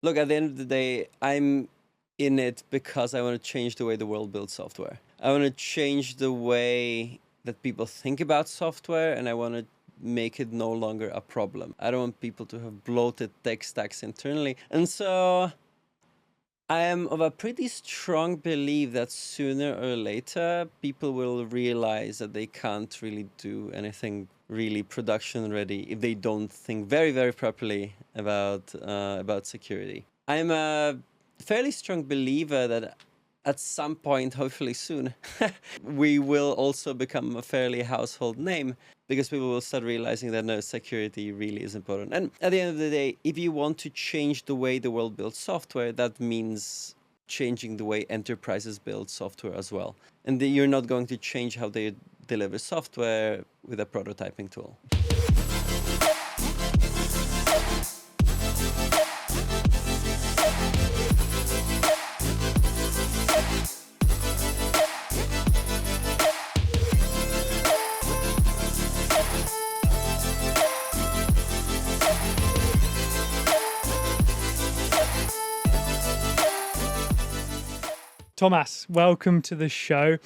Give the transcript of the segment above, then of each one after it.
Look, at the end of the day, I'm in it because I want to change the way the world builds software. I want to change the way that people think about software, and I want to make it no longer a problem. I don't want people to have bloated tech stacks internally. And so I am of a pretty strong belief that sooner or later, people will realize that they can't really do anything really production ready if they don't think very, very properly about security. I'm a fairly strong believer that at some point, hopefully soon, we will also become a fairly household name because people will start realizing that no, security really is important. And at the end of the day, if you want to change the way the world builds software, that means changing the way enterprises build software as well. And you're not going to change how they deliver software with a prototyping tool. Tomas, welcome to the show.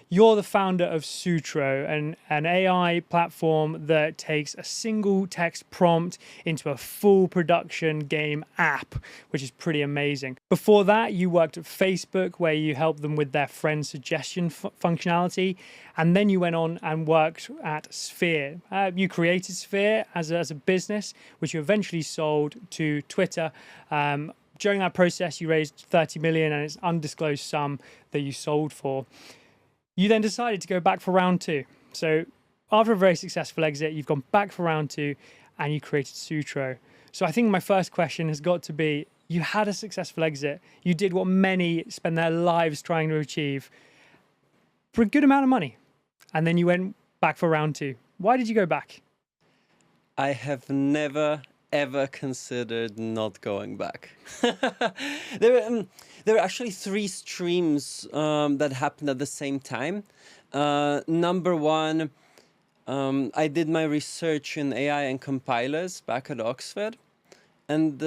You're the founder of Sutro, an AI platform that takes a single text prompt into a full production game app, which is pretty amazing. Before that, you worked at Facebook, where you helped them with their friend suggestion functionality. And then you went on and worked at Sphere. You created Sphere as a business, which you eventually sold to Twitter. During that process, you raised 30 million, and it's an undisclosed sum that you sold for. You then decided to go back for round two. So after a very successful exit, you've gone back for round two and you created Sutro. So I think my first question has got to be, you had a successful exit. You did what many spend their lives trying to achieve for a good amount of money. And then you went back for round two. Why did you go back? I have never ever considered not going back. There were actually three streams that happened at the same time. Number one, I did my research in AI and compilers back at Oxford. And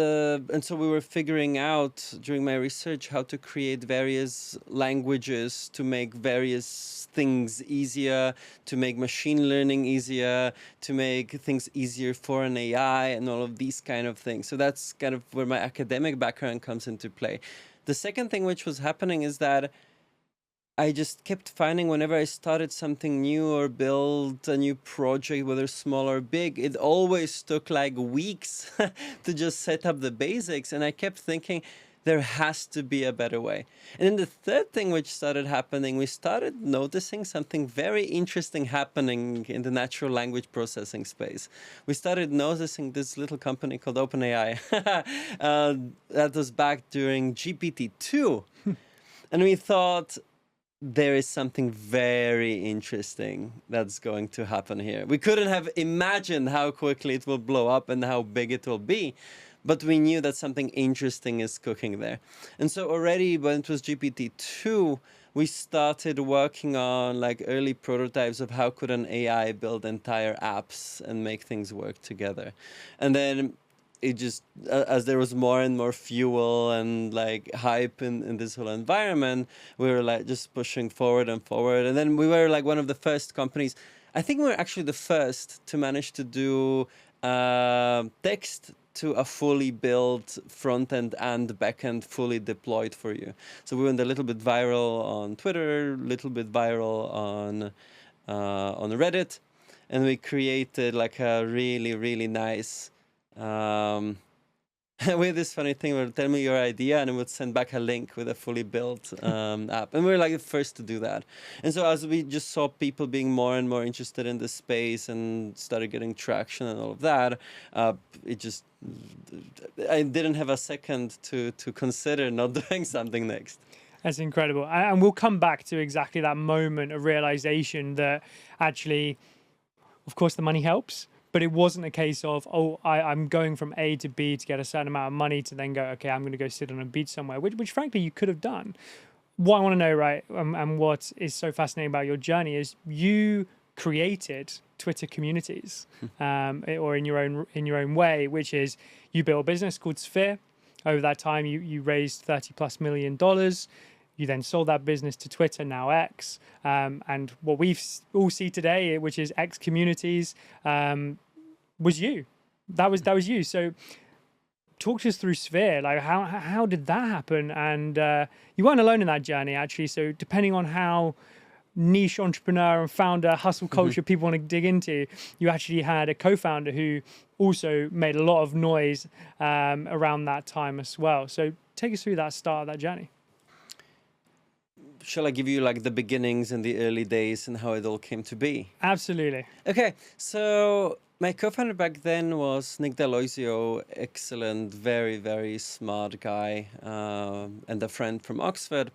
so we were figuring out during my research how to create various languages to make various things easier, to make machine learning easier, to make things easier for an AI and all of these kind of things. So that's kind of where my academic background comes into play. The second thing which was happening is that I just kept finding whenever I started something new or built a new project, whether small or big, it always took like weeks to just set up the basics. And I kept thinking there has to be a better way. And then the third thing which started happening, we started noticing something very interesting happening in the natural language processing space. We started noticing this little company called OpenAI that was back during GPT-2. And we thought, there is something very interesting that's going to happen here. We couldn't have imagined how quickly it will blow up and how big it will be, but we knew that something interesting is cooking there. And so already when it was GPT-2, we started working on like early prototypes of how could an AI build entire apps and make things work together. And then it just, as there was more and more fuel and like hype in this whole environment, we were like just pushing forward and forward. And then we were like one of the first companies, I think we were actually the first to manage to do text to a fully built front end and back end fully deployed for you. So we went a little bit viral on Twitter, a little bit viral on Reddit, and we created like a really, really nice we had this funny thing where tell me your idea and it would send back a link with a fully built app. And we were like the first to do that. And so as we just saw people being more and more interested in the space and started getting traction and all of that, it just, I didn't have a second to consider not doing something next. That's incredible. And we'll come back to exactly that moment of realization that actually, of course, the money helps. But it wasn't a case of, oh, I'm going from A to B to get a certain amount of money to then go, okay, I'm going to go sit on a beach somewhere, which frankly you could have done. What I want to know, right, and what is so fascinating about your journey is you created Twitter communities, or in your own way, which is you built a business called Sphere. Over that time, you raised $30+ million. You then sold that business to Twitter, now X. And what we all see today, which is X Communities, was you. That was you. So talk to us through Sphere. Like how did that happen? And you weren't alone in that journey, actually. So depending on how niche entrepreneur and founder hustle culture people want to dig into, you actually had a co-founder who also made a lot of noise around that time as well. So take us through that start of that journey. Shall I give you like the beginnings and the early days and how it all came to be? Absolutely. Okay, so my co-founder back then was Nick D'Aloisio, excellent, very, very smart guy, and a friend from Oxford.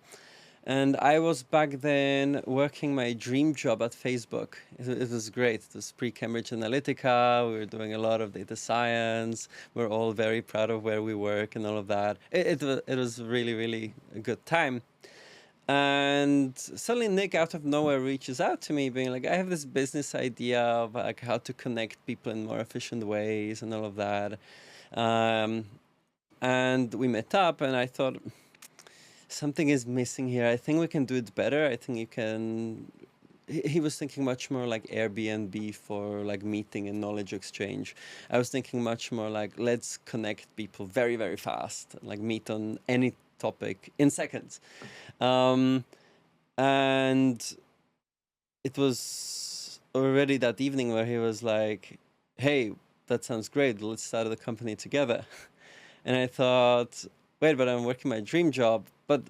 And I was back then working my dream job at Facebook. It was great. It was pre-Cambridge Analytica. We were doing a lot of data science. We're all very proud of where we work and all of that. It was really, really a good time. And suddenly Nick out of nowhere reaches out to me being like, I have this business idea of like how to connect people in more efficient ways and all of that. And we met up and I thought, something is missing here. I think we can do it better. I think you can. He was thinking much more like Airbnb for like meeting and knowledge exchange. I was thinking much more like, let's connect people very, very fast, like meet on any topic in seconds. And it was already that evening where he was like, hey, that sounds great. Let's start the company together. And I thought, wait, but I'm working my dream job. But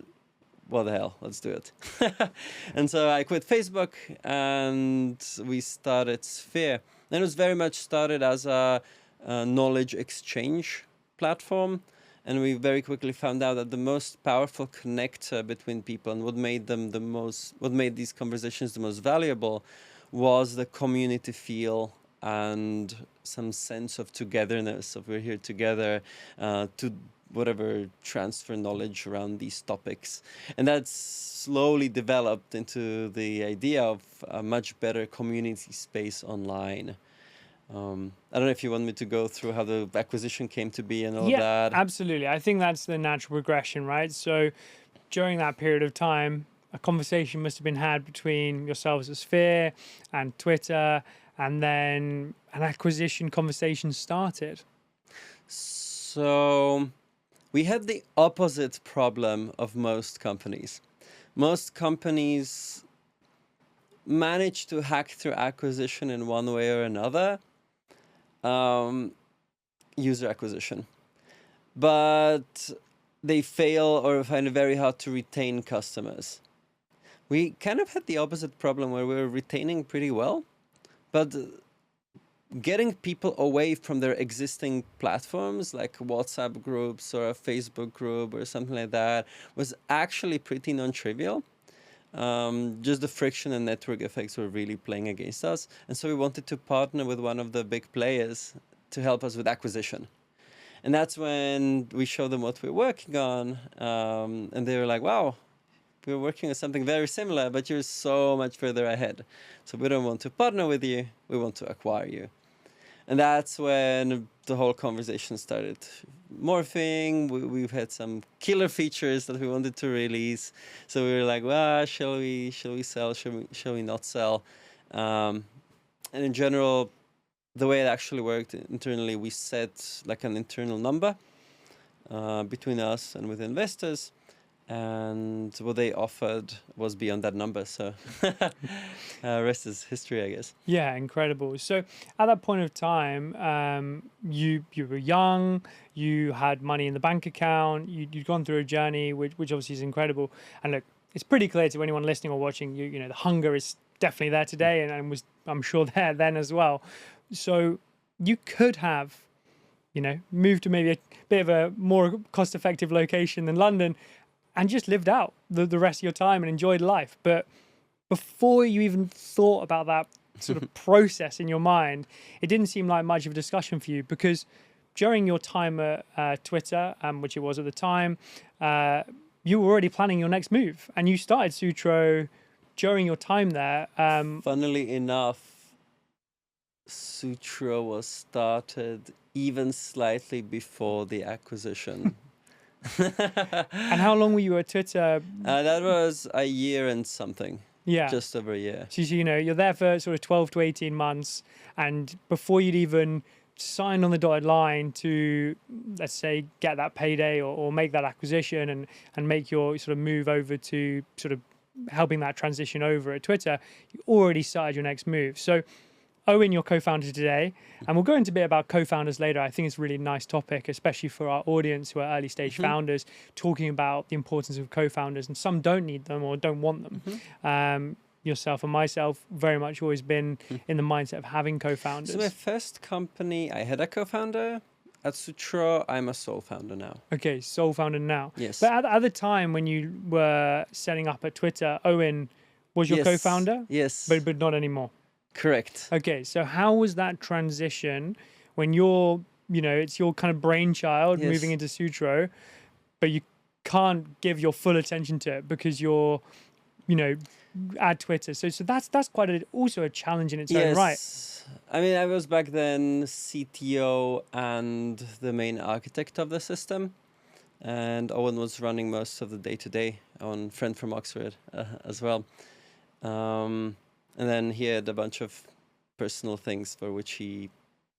what the hell, let's do it. And so I quit Facebook and we started Sphere. And it was very much started as a knowledge exchange platform. And we very quickly found out that the most powerful connector between people and what made these conversations the most valuable was the community feel and some sense of togetherness, of we're here together to whatever transfer knowledge around these topics. And that's slowly developed into the idea of a much better community space online. I don't know if you want me to go through how the acquisition came to be and all of that. Absolutely. I think that's the natural progression, right? So during that period of time, a conversation must have been had between yourselves at Sphere and Twitter, and then an acquisition conversation started. So we had the opposite problem of most companies. Most companies manage to hack through acquisition in one way or another, user acquisition. But they fail or find it very hard to retain customers. We kind of had the opposite problem where we were retaining pretty well, but getting people away from their existing platforms like WhatsApp groups or a Facebook group or something like that was actually pretty non-trivial. Just the friction and network effects were really playing against us. And so we wanted to partner with one of the big players to help us with acquisition. And that's when we showed them what we're working on. And they were like, wow, we're working on something very similar, but you're so much further ahead. So we don't want to partner with you, we want to acquire you. And that's when the whole conversation started morphing. We've had some killer features that we wanted to release. So we were like, well, shall we sell? Shall we not sell? And in general, the way it actually worked internally, we set like an internal number between us and with investors. And what they offered was beyond that number. So rest is history, I guess. Yeah, incredible. So at that point of time, you were young, you had money in the bank account, you'd gone through a journey, which obviously is incredible. And look, it's pretty clear to anyone listening or watching, you know, the hunger is definitely there today and was, I'm sure, there then as well. So you could have, you know, moved to maybe a bit of a more cost-effective location than London and just lived out the rest of your time and enjoyed life. But before you even thought about that sort of process in your mind, it didn't seem like much of a discussion for you, because during your time at Twitter, which it was at the time, you were already planning your next move, and you started Sutro during your time there. Funnily enough, Sutro was started even slightly before the acquisition. And how long were you at Twitter? That was a year and something. Yeah. Just over a year. So, you know, you're there for sort of 12 to 18 months. And before you'd even sign on the dotted line to, let's say, get that payday or make that acquisition and make your sort of move over to sort of helping that transition over at Twitter, you already started your next move. So, Owen, your co-founder today, and we'll go into a bit about co-founders later. I think it's a really nice topic, especially for our audience who are early stage founders, talking about the importance of co-founders, and some don't need them or don't want them. Yourself and myself very much always been in the mindset of having co-founders. So my first company, I had a co-founder. At Sutro, I'm a sole founder now. Okay, sole founder now. Yes. But at the time when you were setting up at Twitter, Owen was your co-founder? Yes. But not anymore. Correct. Okay, so how was that transition when you're, you know, it's your kind of brainchild moving into Sutro, but you can't give your full attention to it because you're, you know, at Twitter. So that's quite also a challenge in its own right. I mean, I was back then CTO and the main architect of the system, and Owen was running most of the day-to-day. Owen, friend from Oxford as well. And then he had a bunch of personal things for which he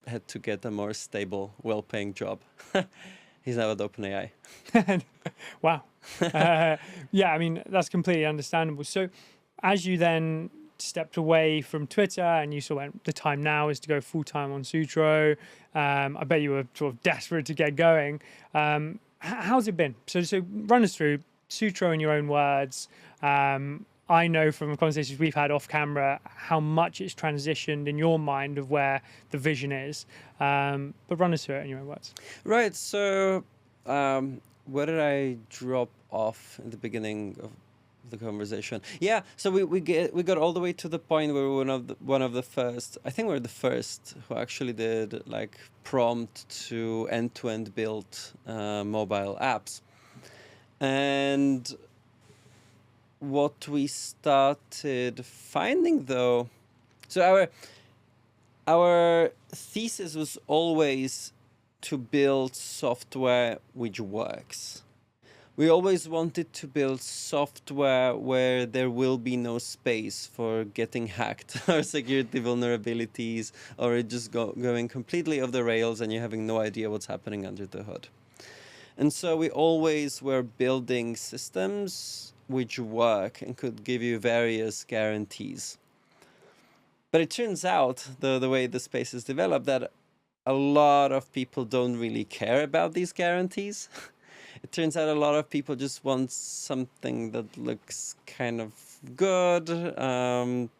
had to get a more stable, well-paying job. He's now at OpenAI. Wow. Yeah, I mean, that's completely understandable. So as you then stepped away from Twitter and you sort of went, the time now is to go full-time on Sutro. I bet you were sort of desperate to get going. How's it been? So run us through Sutro in your own words. I know from conversations we've had off camera how much it's transitioned in your mind of where the vision is. But run us through it in your own words. Right. So where did I drop off in the beginning of the conversation? Yeah. So we got all the way to the point where we were one of the first. I think we're the first who actually did like prompt to end-to-end build mobile apps. And what we started finding though, so our thesis was always to build software which works. We always wanted to build software where there will be no space for getting hacked or security vulnerabilities, or it just going completely off the rails and you're having no idea what's happening under the hood. And so we always were building systems which work and could give you various guarantees. But it turns out, the way the space is developed, that a lot of people don't really care about these guarantees. It turns out a lot of people just want something that looks kind of good.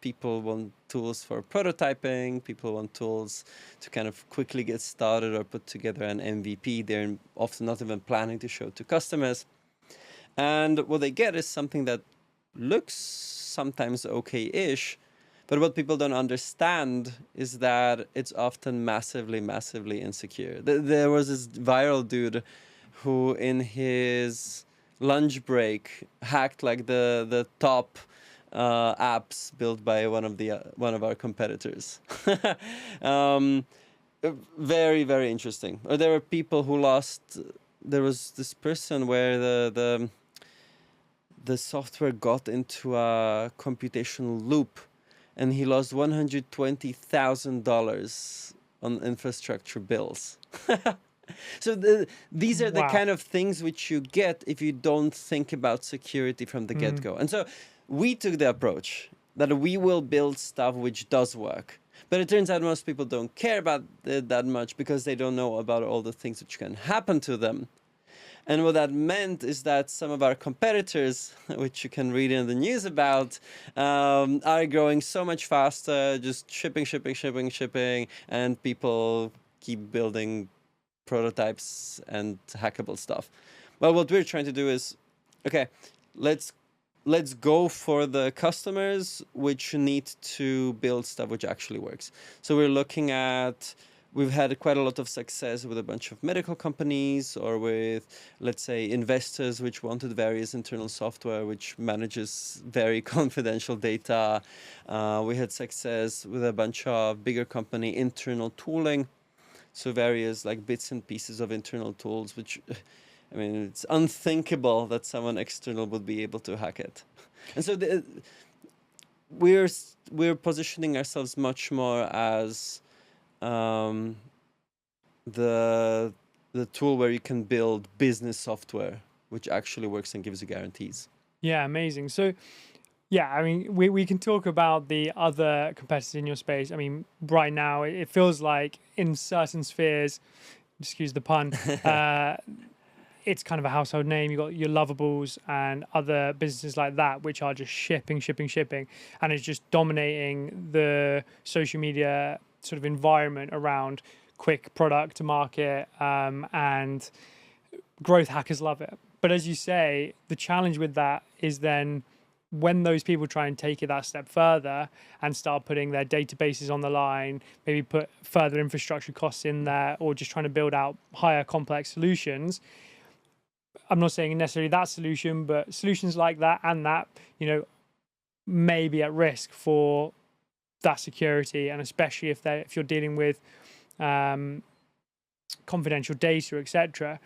People want tools for prototyping. People want tools to kind of quickly get started or put together an MVP. They're often not even planning to show to customers. And what they get is something that looks sometimes okay-ish, but what people don't understand is that it's often massively, massively insecure. There was this viral dude who in his lunch break hacked like the top apps built by one of our competitors. Very, very interesting. Or there were people who lost. There was this person where the software got into a computational loop, and he lost $120,000 on infrastructure bills. So these are the kind of things which you get if you don't think about security from the get-go. And so we took the approach that we will build stuff which does work. But it turns out most people don't care about it that much because they don't know about all the things which can happen to them. And what that meant is that some of our competitors, which you can read in the news about, are growing so much faster, just shipping, and people keep building prototypes and hackable stuff. Well, what we're trying to do is, okay, let's go for the customers which need to build stuff which actually works. So we're looking at, we've had quite a lot of success with a bunch of medical companies or with, let's say, investors which wanted various internal software which manages very confidential data. We had success with a bunch of bigger company internal tooling. So various like bits and pieces of internal tools, which I mean, it's unthinkable that someone external would be able to hack it. And so we're positioning ourselves much more as um, the tool where you can build business software, which actually works and gives you guarantees. Yeah, amazing. So, yeah, I mean, we can talk about the other competitors in your space. I mean, right now, it feels like in certain spheres, excuse the pun, it's kind of a household name. You've got your Lovables and other businesses like that, which are just shipping. And it's just dominating the social media sort of environment around quick product to market, and growth hackers love it. But as you say, the challenge with that is then when those people try and take it that step further and start putting their databases on the line, maybe put further infrastructure costs in there, or just trying to build out higher complex solutions. I'm not saying necessarily that solution, but solutions like that and that, may be at risk for that security, and especially if you're dealing with confidential data, etc.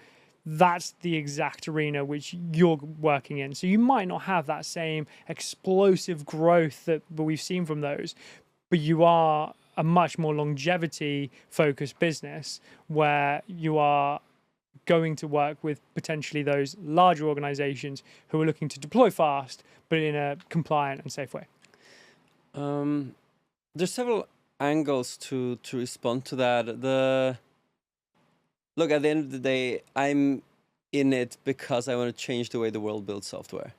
That's the exact arena which you're working in. So you might not have that same explosive growth that we've seen from those, but you are a much more longevity focused business where you are going to work with potentially those larger organizations who are looking to deploy fast, but in a compliant and safe way. There's several angles to respond to that. Look, at the end of the day, I'm in it because I want to change the way the world builds software.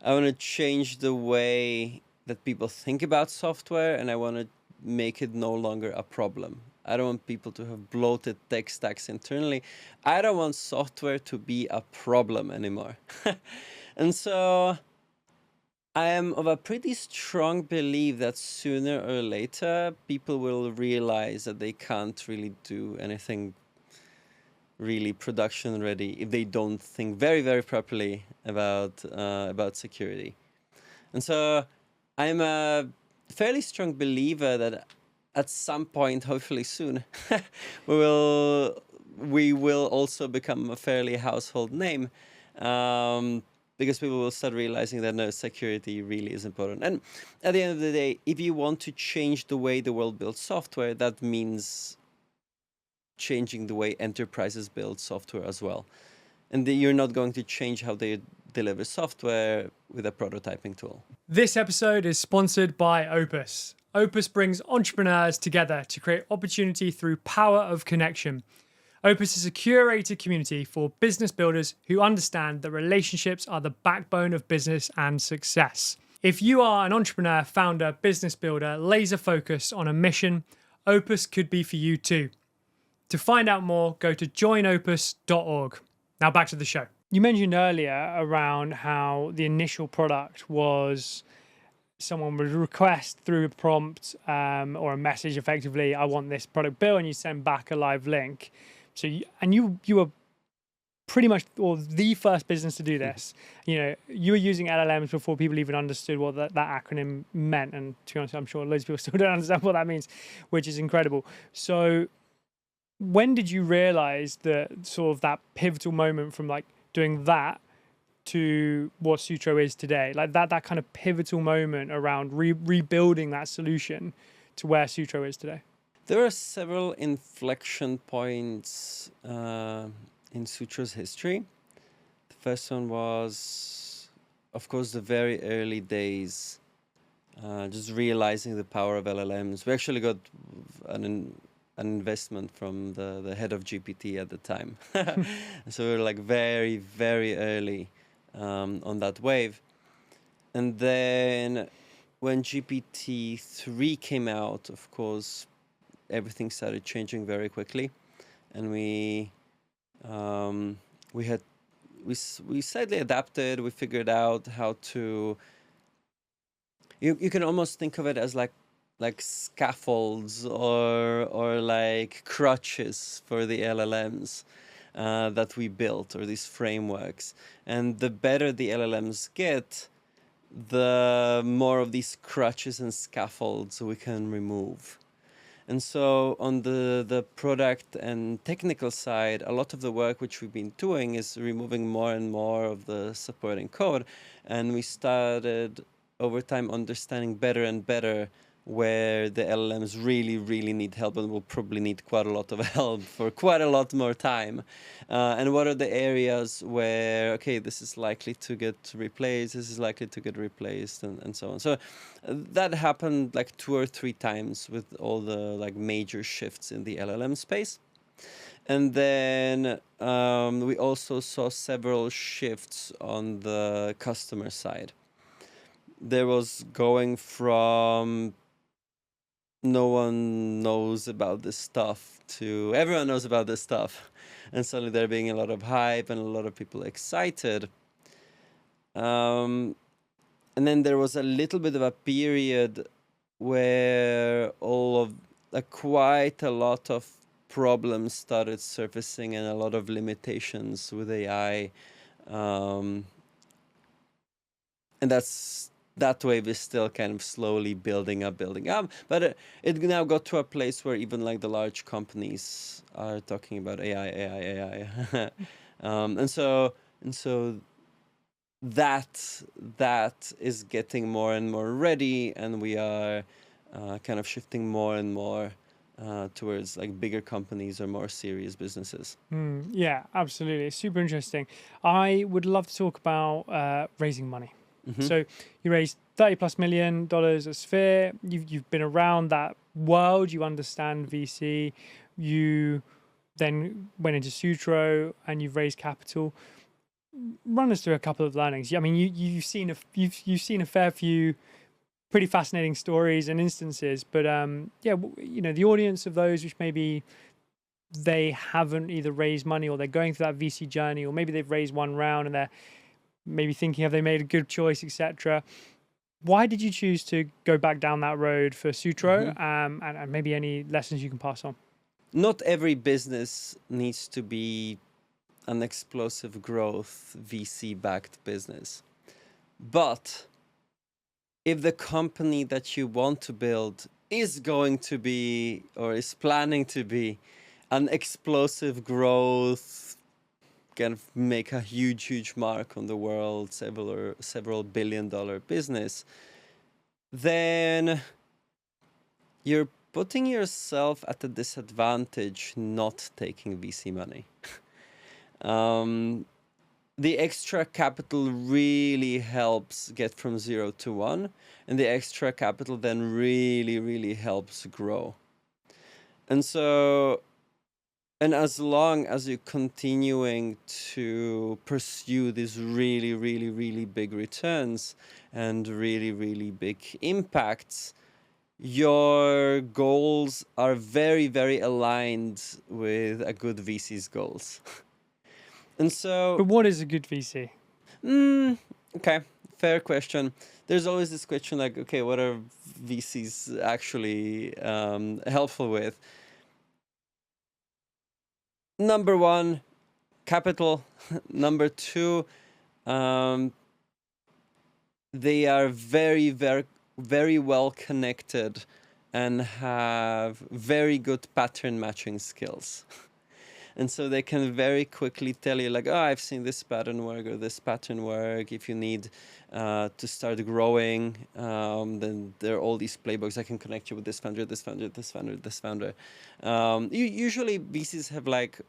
I want to change the way that people think about software, and I want to make it no longer a problem. I don't want people to have bloated tech stacks internally. I don't want software to be a problem anymore. And so I am of a pretty strong belief that sooner or later, people will realize that they can't really do anything really production ready if they don't think very, very properly about security. And so I'm a fairly strong believer that at some point, hopefully soon, we will also become a fairly household name, because people will start realizing that no, security really is important. And at the end of the day, if you want to change the way the world builds software, that means changing the way enterprises build software as well. And you're not going to change how they deliver software with a prototyping tool. This episode is sponsored by Opus. Opus brings entrepreneurs together to create opportunity through power of connection. Opus is a curated community for business builders who understand that relationships are the backbone of business and success. If you are an entrepreneur, founder, business builder, laser focused on a mission, Opus could be for you too. To find out more, go to joinopus.org. Now back to the show. You mentioned earlier around how the initial product was someone would request through a prompt or a message, effectively, I want this product built, and you send back a live link. So you were pretty much the first business to do this. You were using LLMs before people even understood what that acronym meant. And to be honest, I'm sure loads of people still don't understand what that means, which is incredible. So when did you realize that sort of that pivotal moment from like doing that to what Sutro is today, like that kind of pivotal moment around rebuilding that solution to where Sutro is today? There are several inflection points in Sutro's history. The first one was, of course, the very early days, just realizing the power of LLMs. We actually got an investment from the head of GPT at the time. So we were like very, very early on that wave. And then when GPT-3 came out, of course, everything started changing very quickly. And we slightly adapted. We figured out how to... You can almost think of it as like scaffolds or like crutches for the LLMs that we built, or these frameworks. And the better the LLMs get, the more of these crutches and scaffolds we can remove. And so on the product and technical side, a lot of the work which we've been doing is removing more and more of the supporting code. And we started over time understanding better and better where the LLMs really, really need help and will probably need quite a lot of help for quite a lot more time. And what are the areas where, okay, this is likely to get replaced, this is likely to get replaced, and so on. So that happened like 2 or 3 times with all the like major shifts in the LLM space. And then we also saw several shifts on the customer side. There was going from no one knows about this stuff to everyone knows about this stuff, and suddenly there being a lot of hype and a lot of people excited. And then there was a little bit of a period where quite a lot of problems started surfacing and a lot of limitations with AI. And that wave is still kind of slowly building up. But it now got to a place where even like the large companies are talking about AI. And so that is getting more and more ready, and we are kind of shifting more and more towards like bigger companies or more serious businesses. Yeah, absolutely. It's super interesting. I would love to talk about raising money. So you raised $30+ million at Sphere. You've been around that world. You understand VC. You then went into Sutro and you've raised capital. Run us through a couple of learnings. I mean, you've seen a fair few pretty fascinating stories and instances, but the audience of those which maybe they haven't either raised money or they're going through that VC journey, or maybe they've raised one round and they're maybe thinking, have they made a good choice, etc. Why did you choose to go back down that road for Sutro? And maybe any lessons you can pass on? Not every business needs to be an explosive growth VC-backed business. But if the company that you want to build is going to be or is planning to be an explosive growth, kind of make a huge mark on the world, several billion-dollar business, then you're putting yourself at a disadvantage not taking VC money. The extra capital really helps get from 0 to 1, and the extra capital then really helps grow. And as long as you're continuing to pursue these really big returns and really big impacts, your goals are very aligned with a good VC's goals. And so... But what is a good VC? Okay, fair question. There's always this question like, okay, what are VCs actually helpful with? Number one, capital. Number two, they are very well connected and have very good pattern matching skills. And so they can very quickly tell you like, oh, I've seen this pattern work or this pattern work. If you need to start growing, then there are all these playbooks. I can connect you with this founder, this founder, this founder, this founder. Usually VCs have like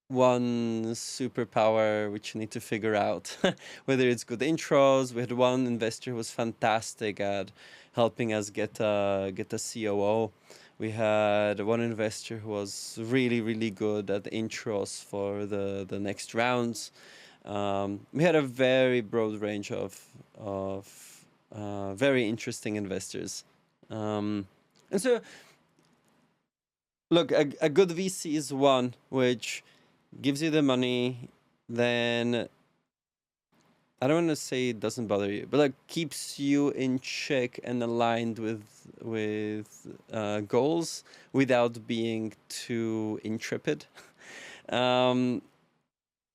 one superpower which you need to figure out, whether it's good intros. We had one investor who was fantastic at helping us get a COO. We had one investor who was really good at intros for the next rounds. We had a very broad range of very interesting investors. And so, look, a good VC is one which gives you the money, then I don't want to say it doesn't bother you, but like keeps you in check and aligned with goals without being too intrepid, and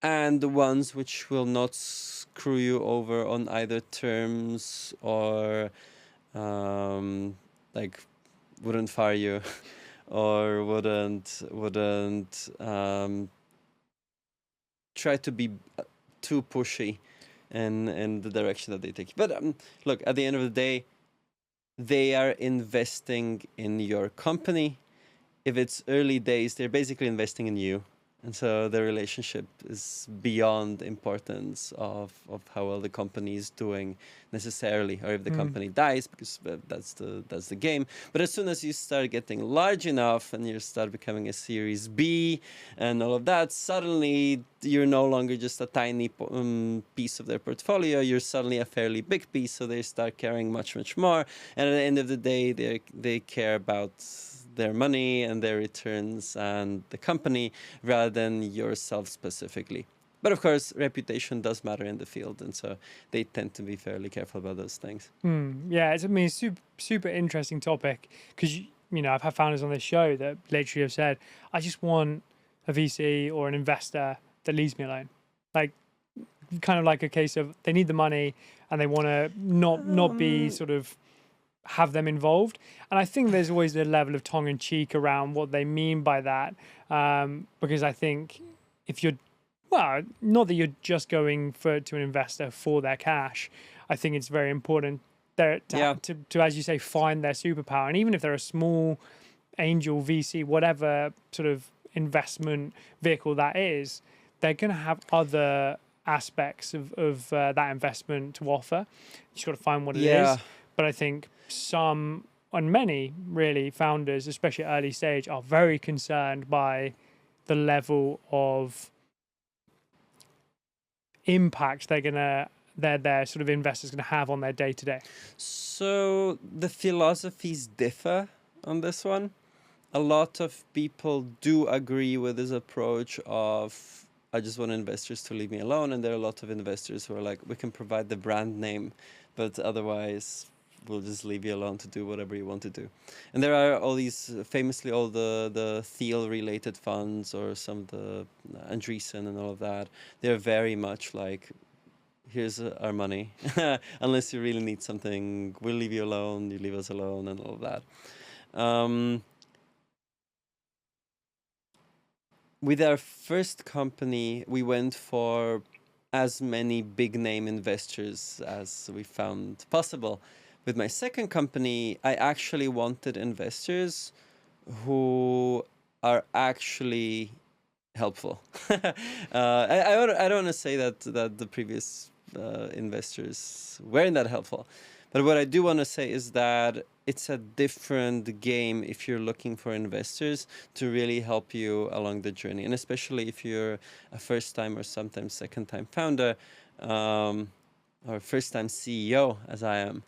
the ones which will not screw you over on either terms or like wouldn't fire you or wouldn't try to be too pushy in the direction that they take. But look, at the end of the day, they are investing in your company. If it's early days, they're basically investing in you. And so the relationship is beyond importance of how well the company is doing necessarily, or if the company dies, because that's the game. But as soon as you start getting large enough and you start becoming a Series B and all of that, suddenly you're no longer just a tiny piece of their portfolio. You're suddenly a fairly big piece, so they start caring much, much more. And at the end of the day, they care about their money and their returns and the company rather than yourself specifically. But of course, reputation does matter in the field, and so they tend to be fairly careful about those things. Yeah, it's, I mean, it's super interesting topic because, I've had founders on this show that literally have said, I just want a VC or an investor that leaves me alone. Like, kind of like a case of they need the money and they want to not be sort of have them involved. And I think there's always a level of tongue in cheek around what they mean by that. Because I think if you're, well, not that you're just going to an investor for their cash. I think it's very important to, as you say, find their superpower. And even if they're a small angel VC, whatever sort of investment vehicle that is, they're going to have other aspects of that investment to offer. You just got to find what it is. But I think some and many really founders, especially at early stage, are very concerned by the level of impact their sort of investors going to have on their day to day. So the philosophies differ on this one. A lot of people do agree with this approach of, I just want investors to leave me alone. And there are a lot of investors who are like, we can provide the brand name, but otherwise we'll just leave you alone to do whatever you want to do. And there are all these, famously all the Thiel related funds, or some of the Andreessen and all of that. They're very much like, here's our money. Unless you really need something, we'll leave you alone, you leave us alone, and all of that. With our first company, we went for as many big name investors as we found possible. With my second company, I actually wanted investors who are actually helpful. I don't want to say that the previous investors weren't that helpful. But what I do want to say is that it's a different game if you're looking for investors to really help you along the journey. And especially if you're a first-time or sometimes second-time founder, or first-time CEO, as I am.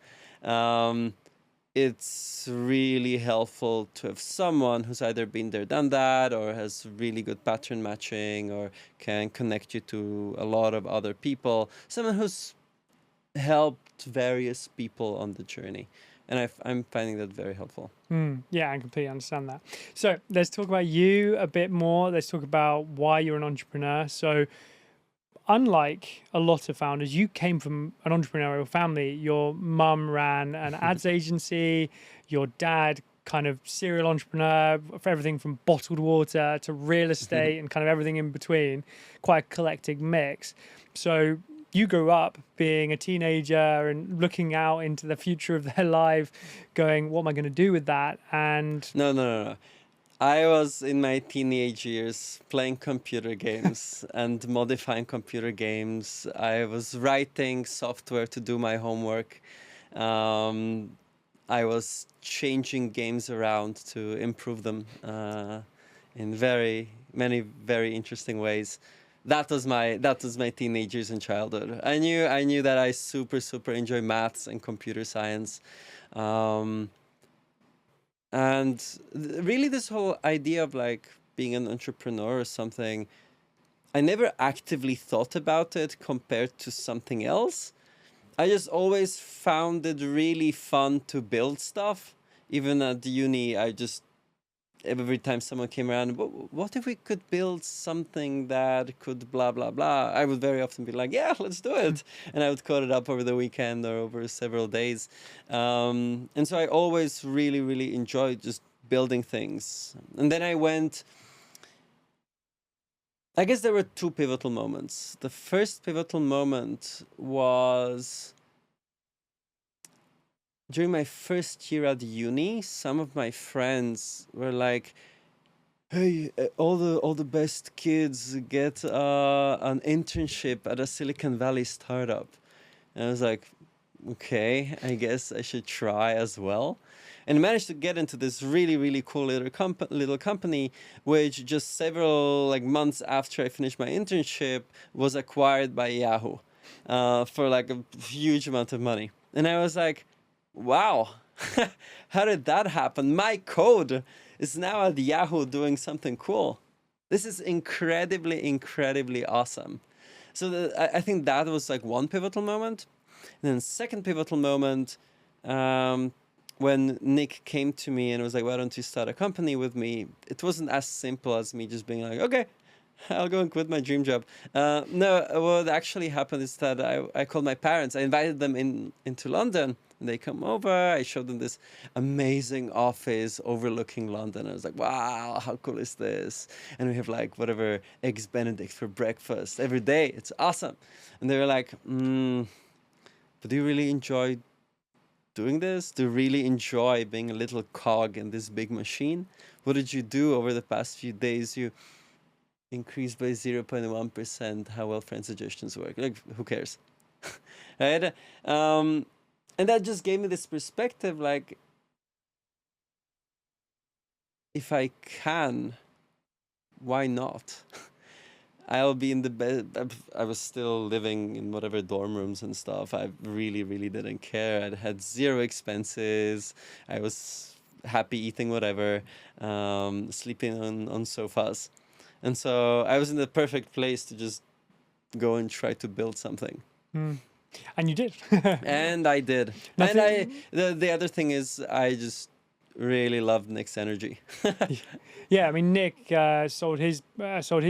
It's really helpful to have someone who's either been there, done that, or has really good pattern matching, or can connect you to a lot of other people. Someone who's helped various people on the journey. And I'm finding that very helpful. Yeah, I completely understand that. So let's talk about you a bit more. Let's talk about why you're an entrepreneur. So unlike a lot of founders, you came from an entrepreneurial family. Your mum ran an ads agency. Your dad kind of serial entrepreneur for everything from bottled water to real estate and kind of everything in between. Quite a eclectic mix. So you grew up being a teenager and looking out into the future of their life, going, what am I going to do with that? And No. I was in my teenage years playing computer games and modifying computer games. I was writing software to do my homework. I was changing games around to improve them in many very interesting ways. That was my teenage years and childhood. I knew that I super enjoy maths and computer science. And really this whole idea of like being an entrepreneur or something, I never actively thought about it compared to something else. I just always found it really fun to build stuff. Even at uni, every time someone came around, what if we could build something that could blah, blah, blah? I would very often be like, yeah, let's do it. And I would code it up over the weekend or over several days. And so I always really enjoyed just building things. And then I guess there were two pivotal moments. The first pivotal moment was during my first year at uni. Some of my friends were like, "Hey, all the best kids get an internship at a Silicon Valley startup." And I was like, "Okay, I guess I should try as well." And I managed to get into this really, really cool little company, which just several like months after I finished my internship was acquired by Yahoo for like a huge amount of money. And I was like, wow, how did that happen? My code is now at Yahoo doing something cool. This is incredibly, incredibly awesome. So I think that was like one pivotal moment. And then second pivotal moment, when Nick came to me and was like, "Why don't you start a company with me?" It wasn't as simple as me just being like, "Okay, I'll go and quit my dream job." No, what actually happened is that I called my parents. I invited them into London. And they come over. I showed them this amazing office overlooking London. I was like, "Wow, how cool is this?" And we have like whatever eggs Benedict for breakfast every day. It's awesome. And they were like, "But do you really enjoy doing this? Do you really enjoy being a little cog in this big machine? What did you do over the past few days? You increased by 0.1% how well friend suggestions work." Like, who cares? Right? And that just gave me this perspective, like, if I can, why not? I'll be in the bed. I was still living in whatever dorm rooms and stuff. I really, really didn't care. I had zero expenses. I was happy eating whatever, sleeping on sofas. And so I was in the perfect place to just go and try to build something. And you did. And I did. Nothing... And the other thing is I just really loved Nick's energy. Yeah, I mean, Nick sold his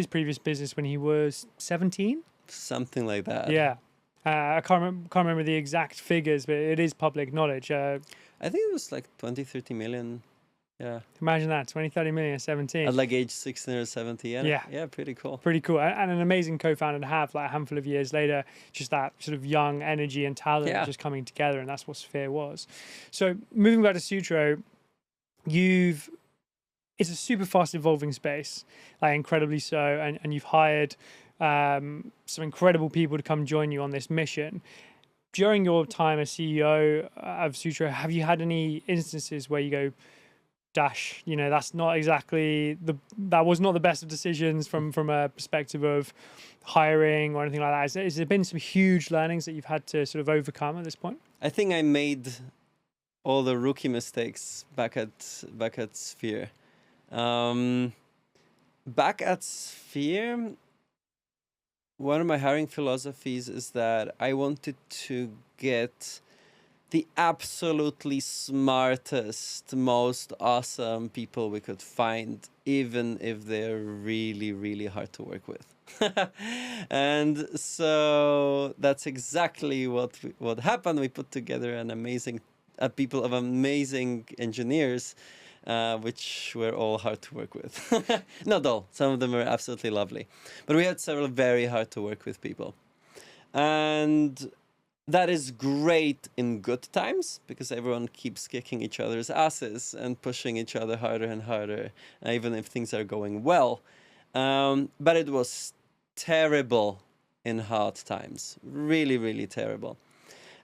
previous business when he was 17. Something like that. Yeah, I can't remember the exact figures, but it is public knowledge. I think it was like 20-30 million. Yeah. Imagine that, 20-30 million at 17. At like age 16 or 17. Yeah. Yeah, pretty cool. Pretty cool. And an amazing co-founder to have, like a handful of years later, just that sort of young energy and talent just coming together. And that's what Sphere was. So moving back to Sutro, it's a super fast evolving space, like incredibly so. And you've hired some incredible people to come join you on this mission. During your time as CEO of Sutro, have you had any instances where you go, "Dash, that's not exactly that was not the best of decisions from a perspective of hiring or anything like that"? Has there been some huge learnings that you've had to sort of overcome at this point? I think I made all the rookie mistakes back at Sphere. Back at Sphere, one of my hiring philosophies is that I wanted to get the absolutely smartest, most awesome people we could find, even if they're really, really hard to work with. And so that's exactly what happened. We put together an amazing people of amazing engineers, which were all hard to work with. Not all. Some of them were absolutely lovely. But we had several very hard to work with people. And that is great in good times because everyone keeps kicking each other's asses and pushing each other harder and harder, even if things are going well. But it was terrible in hard times. Really, really terrible.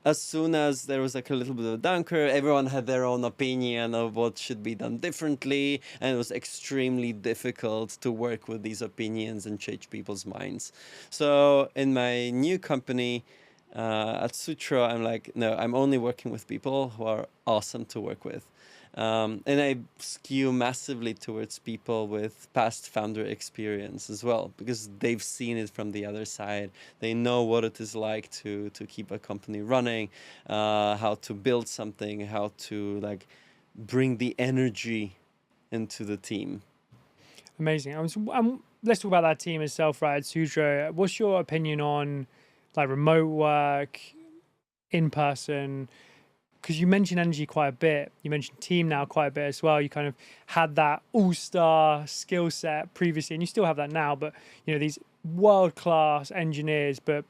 As soon as there was like a little bit of a dunker, everyone had their own opinion of what should be done differently, and it was extremely difficult to work with these opinions and change people's minds. So in my new company, at Sutro, I'm like, no, I'm only working with people who are awesome to work with. And I skew massively towards people with past founder experience as well, because they've seen it from the other side. They know what it is like to keep a company running, how to build something, how to like bring the energy into the team. Amazing. Let's talk about that team itself, right, at Sutro. What's your opinion on like remote work, in person? because you mentioned energy quite a bit, you mentioned team now quite a bit as well. You kind of had that all-star skill set previously, and you still have that now, but these world-class engineers, but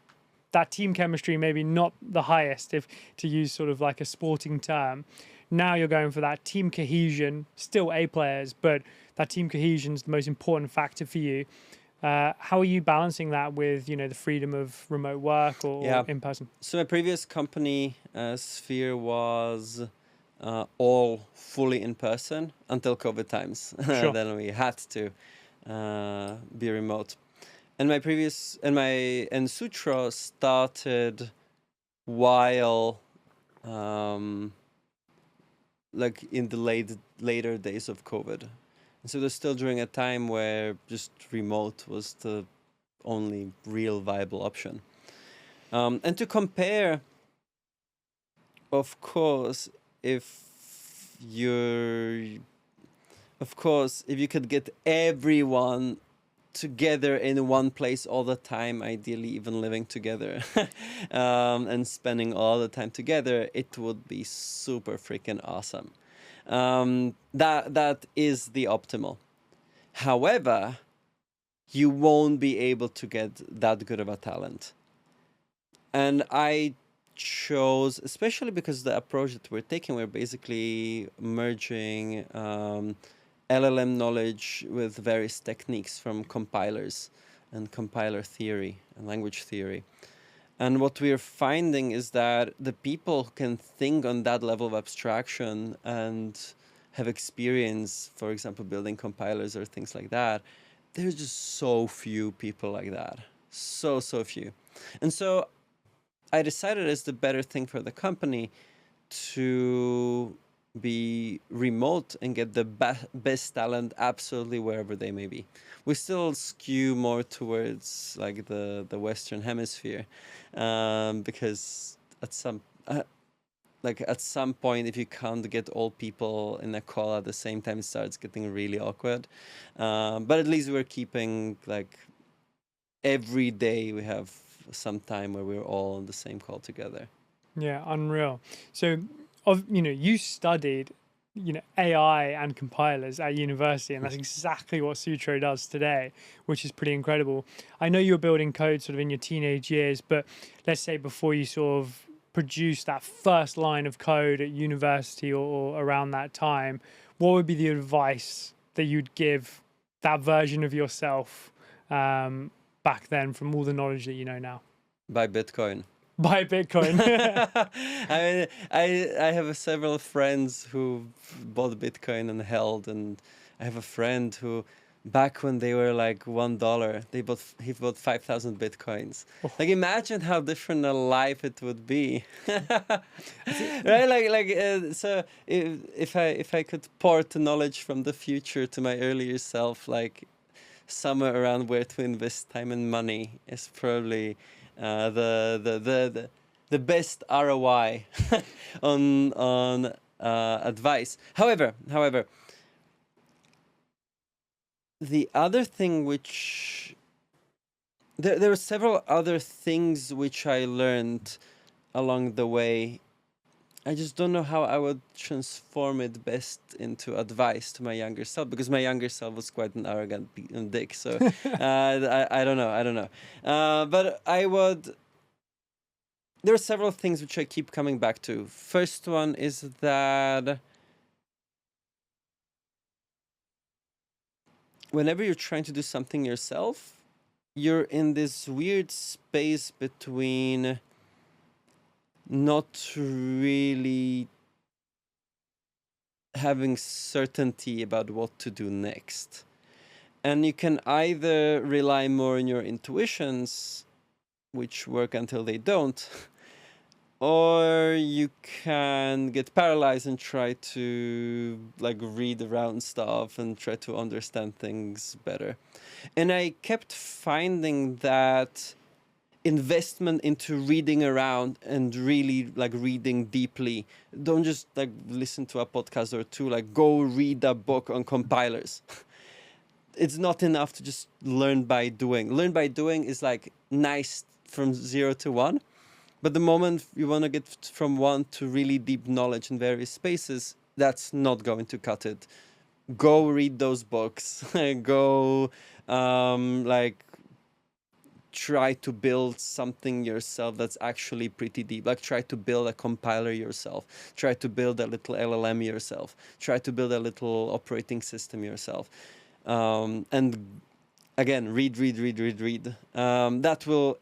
that team chemistry maybe not the highest, if to use sort of like a sporting term. Now you're going for that team cohesion, still A players, but that team cohesion is the most important factor for you. How are you balancing that with, the freedom of remote work or in person? So my previous company, Sphere, was all fully in person until COVID times. Sure. Then we had to be remote. And my previous and Sutro started while like in the later days of COVID. And so they're still during a time where just remote was the only real viable option. And to compare, of course, if you could get everyone together in one place all the time, ideally even living together, and spending all the time together, it would be super freaking awesome. That is the optimal. However, you won't be able to get that good of a talent. And I chose, especially because the approach that we're taking, we're basically merging LLM knowledge with various techniques from compilers and compiler theory and language theory. And what we're finding is that the people who can think on that level of abstraction and have experience, for example, building compilers or things like that, there's just so few people like that. So few. And so I decided it's the better thing for the company to be remote and get the best talent absolutely wherever they may be. We still skew more towards like the Western Hemisphere, because at some point, if you can't get all people in a call at the same time, it starts getting really awkward. But at least we're keeping like every day we have some time where we're all on the same call together. Yeah, unreal. So, you studied, AI and compilers at university, and that's exactly what Sutro does today, which is pretty incredible. I know you were building code sort of in your teenage years, but let's say before you sort of produced that first line of code at university or around that time, what would be the advice that you'd give that version of yourself back then from all the knowledge that you know now? Buy Bitcoin. Buy Bitcoin. I mean, I have several friends who bought Bitcoin and held, and I have a friend who, back when they were like $1, he bought 5,000 Bitcoins. Oh. Like, imagine how different a life it would be, right? So if I could port knowledge from the future to my earlier self, like somewhere around where to invest time and money is probably the best ROI on advice. However, the other thing which there were several other things which I learned along the way. I just don't know how I would transform it best into advice to my younger self, because my younger self was quite an arrogant dick. So I don't know. But I would. There are several things which I keep coming back to. First one is that whenever you're trying to do something yourself, you're in this weird space between not really having certainty about what to do next. And you can either rely more on your intuitions, which work until they don't, or you can get paralyzed and try to like read around stuff and try to understand things better. And I kept finding that investment into reading around and really like reading deeply. Don't just like listen to a podcast or two, like go read a book on compilers. It's not enough to just learn by doing. Learn by doing is like nice from 0 to 1, But the moment you want to get from one to really deep knowledge in various spaces, that's not going to cut it. Go read those books. Go like try to build something yourself that's actually pretty deep. Like try to build a compiler yourself. Try to build a little LLM yourself. Try to build a little operating system yourself. And again, read. That will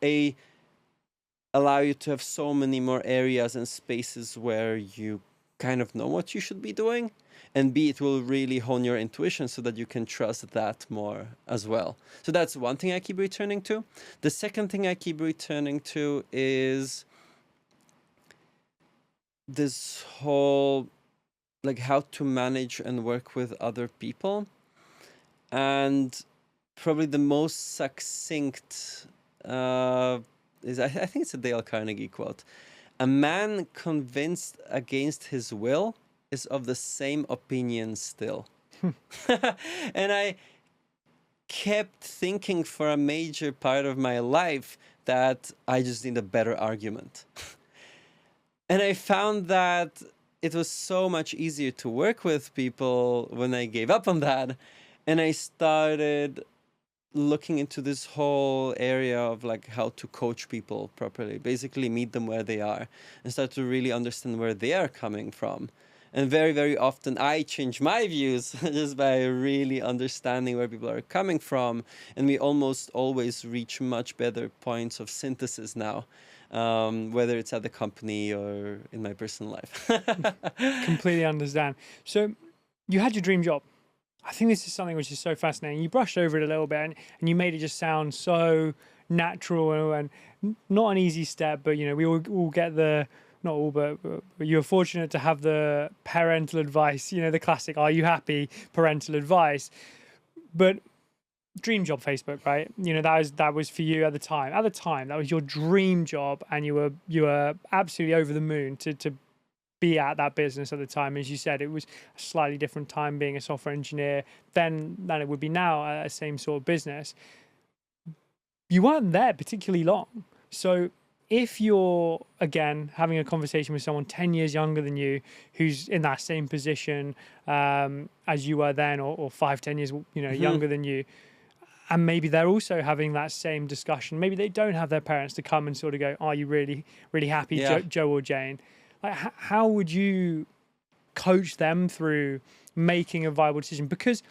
allow you to have so many more areas and spaces where you kind of know what you should be doing, and B, it will really hone your intuition so that you can trust that more as well. So that's one thing I keep returning to. The second thing I keep returning to is this whole like how to manage and work with other people. And probably the most succinct is I think it's a Dale Carnegie quote. A man convinced against his will is of the same opinion still. And I kept thinking for a major part of my life that I just need a better argument. And I found that it was so much easier to work with people when I gave up on that. And I started looking into this whole area of like how to coach people properly, basically meet them where they are and start to really understand where they are coming from. And very, very often I change my views just by really understanding where people are coming from. And we almost always reach much better points of synthesis now, whether it's at the company or in my personal life. Completely understand. So you had your dream job. I think this is something which is so fascinating. You brushed over it a little bit and you made it just sound so natural and not an easy step, but we all get not all, but you're fortunate to have the parental advice, the classic, are you happy? Parental advice. But dream job Facebook, right? That was for you at the time. At the time, that was your dream job and you were absolutely over the moon to be at that business at the time. As you said, it was a slightly different time being a software engineer then than it would be now, a same sort of business. You weren't there particularly long. So if you're, again, having a conversation with someone 10 years younger than you, who's in that same position as you were then, or 5-10 years younger than you, and maybe they're also having that same discussion, maybe they don't have their parents to come and sort of go, are you really, really happy, Yeah. Joe or Jane? Like, how would you coach them through making a viable decision? Because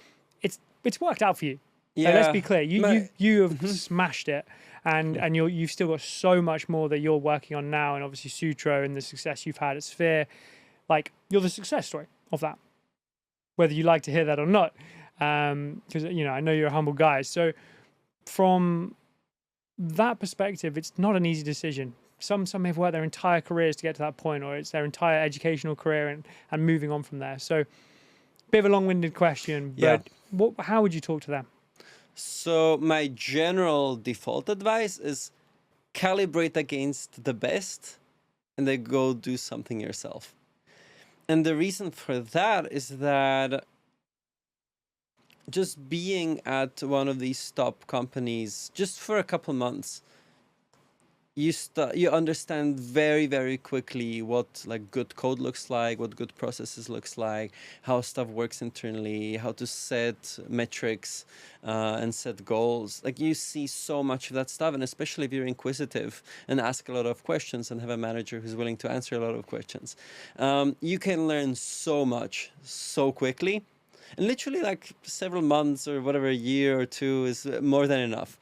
it's worked out for you. Yeah. Let's be clear. You have smashed it, and you've still got so much more that you're working on now, and obviously Sutro and the success you've had at Sphere. Like, you're the success story of that, whether you like to hear that or not. Because I know you're a humble guy. So from that perspective, it's not an easy decision. Some have worked their entire careers to get to that point, or it's their entire educational career and moving on from there. So, bit of a long-winded question, but how would you talk to them? So my general default advice is calibrate against the best and then go do something yourself. And the reason for that is that just being at one of these top companies just for a couple months, you understand very, very quickly what like good code looks like, what good processes looks like, how stuff works internally, how to set metrics and set goals. Like you see so much of that stuff, and especially if you're inquisitive and ask a lot of questions and have a manager who's willing to answer a lot of questions, you can learn so much so quickly. And literally like several months or whatever, a year or two is more than enough.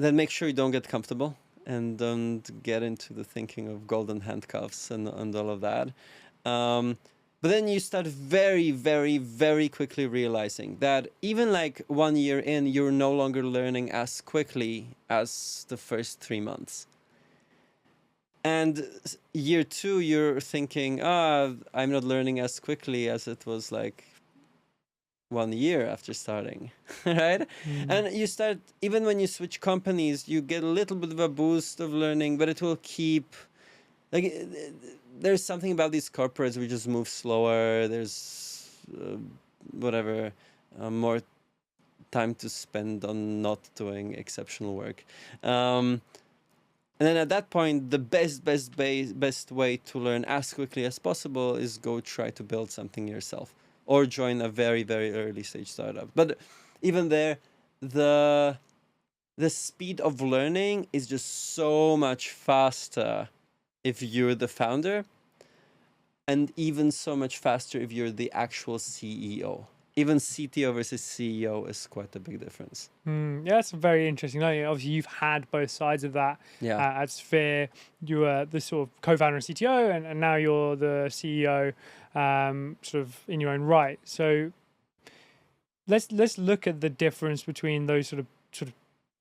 Then make sure you don't get comfortable and don't get into the thinking of golden handcuffs and all of that. But then you start very, very, very quickly realizing that even like 1 year in, you're no longer learning as quickly as the first 3 months. And year 2, you're thinking, I'm not learning as quickly as it was like 1 year after starting, right? And you start, even when you switch companies, you get a little bit of a boost of learning, but it will keep, like, there's something about these corporates, we just move slower. There's, more time to spend on not doing exceptional work. And then at that point, the best way to learn as quickly as possible is go try to build something yourself or join a very, very early stage startup. But even there, the speed of learning is just so much faster if you're the founder, and even so much faster if you're the actual CEO. Even CTO versus CEO is quite a big difference. Yeah, that's very interesting. Obviously, you've had both sides of that. Yeah. At Sphere, you were the sort of co-founder and CTO, and now you're the CEO, sort of in your own right. So let's look at the difference between those sort of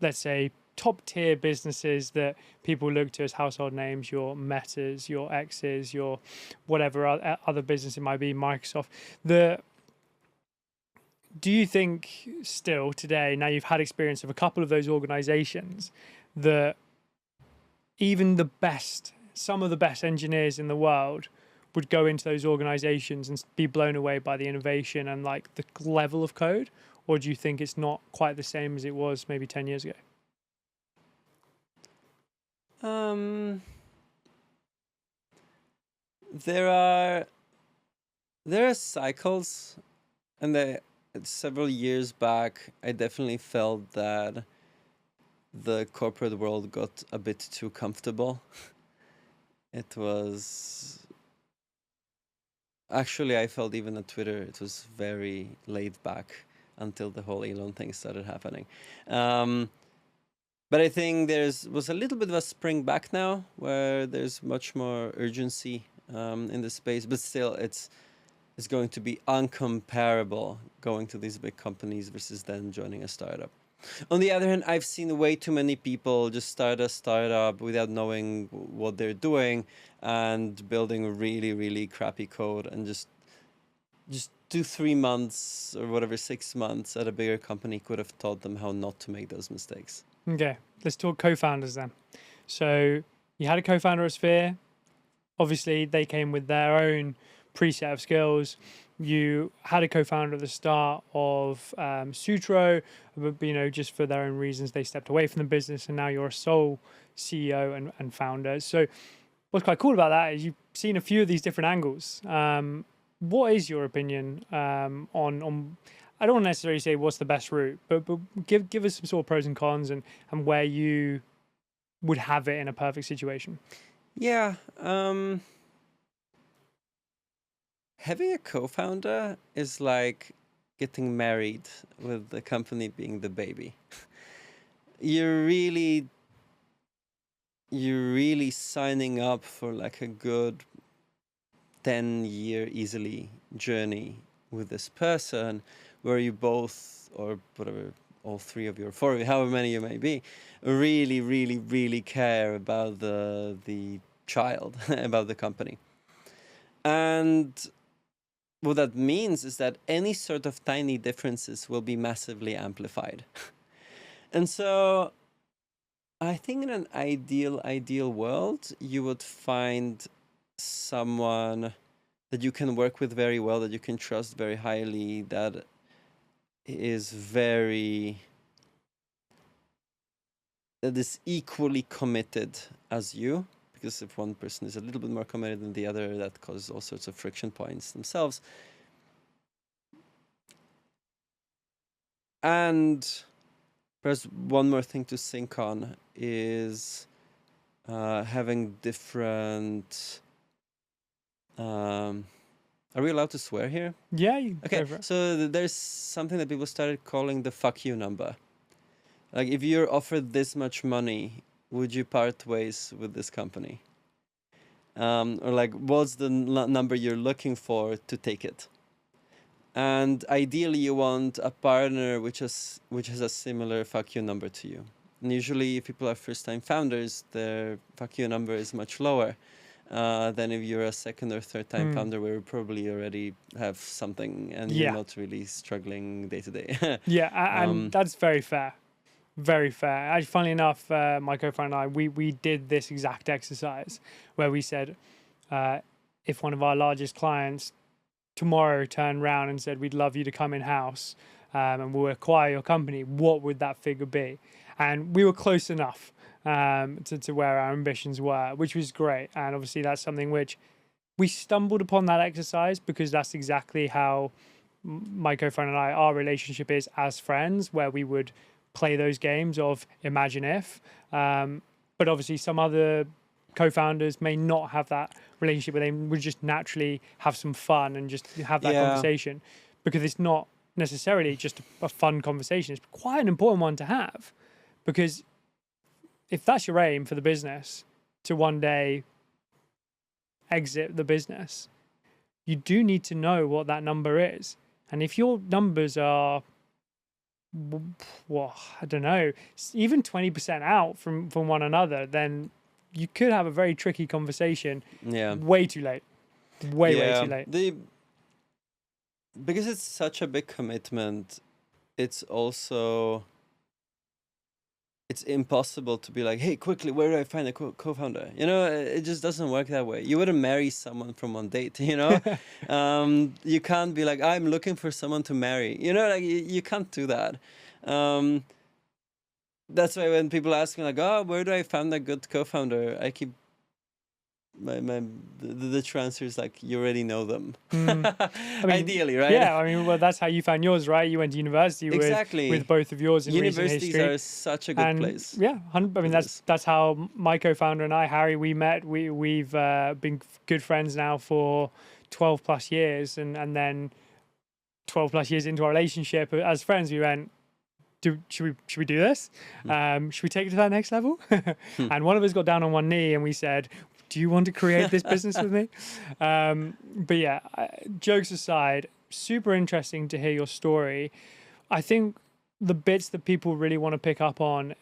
let's say top tier businesses that people look to as household names, your Metas, your X's, your whatever other business it might be, Microsoft. Do you think still today, now you've had experience of a couple of those organizations, that even some of the best engineers in the world would go into those organizations and be blown away by the innovation and like the level of code? Or do you think it's not quite the same as it was maybe 10 years ago? There are cycles, and several years back, I definitely felt that the corporate world got a bit too comfortable. It was actually, I felt even at Twitter, it was very laid back until the whole Elon thing started happening. But I think was a little bit of a spring back now, where there's much more urgency in the space. But still, it's going to be uncomparable going to these big companies versus then joining a startup. On the other hand, I've seen way too many people just start a startup without knowing what they're doing and building really, really crappy code, and just 2-3 months or whatever, 6 months at a bigger company could have taught them how not to make those mistakes. Okay, let's talk co-founders then. So you had a co-founder at Sphere. Obviously, they came with their own preset of skills. You had a co-founder at the start of Sutro, but just for their own reasons, they stepped away from the business, and now you're a sole CEO and founder. So what's quite cool about that is you've seen a few of these different angles. What is your opinion on I don't want to necessarily say what's the best route, but give us some sort of pros and cons and where you would have it in a perfect situation. Yeah. Having a co-founder is like getting married with the company being the baby. You're really signing up for like a good 10-year easily journey with this person, where you both, or whatever, all three of you or four of you, however many you may be, really, really, really care about the child, about the company. And what that means is that any sort of tiny differences will be massively amplified. And so I think in an ideal world, you would find someone that you can work with very well, that you can trust very highly, that is equally committed as you. Because if one person is a little bit more committed than the other, that causes all sorts of friction points themselves. And perhaps one more thing to think on is having different... are we allowed to swear here? Yeah. Okay, so there's something that people started calling the fuck you number. Like, if you're offered this much money, would you part ways with this company? Or like, what's the number you're looking for to take it? And ideally, you want a partner which has a similar fuck you number to you. And usually, if people are first-time founders, their fuck you number is much lower than if you're a second or third-time founder, where you probably already have something and you're not really struggling day to day. Yeah, and that's very fair. Very fair. Actually, funnily enough, my co-founder and I, we did this exact exercise where we said, if one of our largest clients tomorrow turned around and said, we'd love you to come in-house, and we'll acquire your company, what would that figure be? And we were close enough to where our ambitions were, which was great. And obviously that's something which we stumbled upon that exercise because that's exactly how my co-founder and I, our relationship is as friends, where we would play those games of imagine if. But obviously some other co-founders may not have that relationship where they would just naturally have some fun and just have that conversation, because it's not necessarily just a fun conversation. It's quite an important one to have, because if that's your aim for the business, to one day exit the business, you do need to know what that number is. And if your numbers are, well, I don't know, even 20% out from one another, then you could have a very tricky conversation. Way too late. Way too late. Because it's such a big commitment, it's also, it's impossible to be like, hey, quickly, where do I find a co-founder? You know, it just doesn't work that way. You wouldn't marry someone from one date, you know? You can't be like, I'm looking for someone to marry. You know, like you can't do that. That's why when people ask me like, oh, where do I find a good co-founder? I keep the answer is like, you already know them. I mean, ideally, right? Yeah, I mean, well, that's how you found yours, right? You went to university with both of yours in Universities recent history. are such a good place. Yeah, I mean, that's how my co-founder and I, Harry, we met. We've been good friends now for 12 plus years, and then 12 plus years into our relationship as friends, we went, should we do this? Should we take it to that next level? And one of us got down on one knee and we said, do you want to create this business with me? But yeah, jokes aside, super interesting to hear your story. I think the bits that people really want to pick up on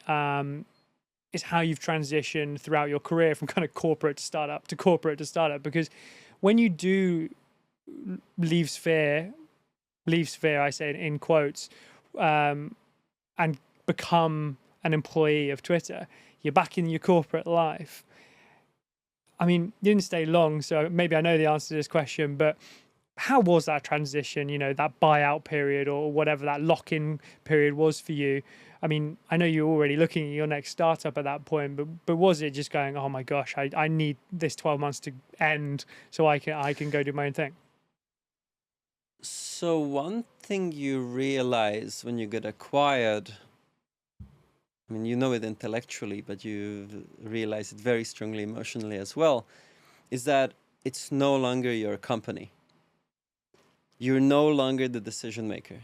is how you've transitioned throughout your career from kind of corporate to startup, because when you do leave Sphere, I say it in quotes, and become an employee of Twitter, you're back in your corporate life. I mean, you didn't stay long, so maybe I know the answer to this question, but how was that transition, you know, that buyout period or whatever that lock-in period was for you? I mean, I know you're already looking at your next startup at that point, but was it just going, oh my gosh, I need this 12 months to end so I can go do my own thing? So one thing you realize when you get acquired, I mean, you know it intellectually, but you realize it very strongly emotionally as well, is that it's no longer your company. You're no longer the decision maker.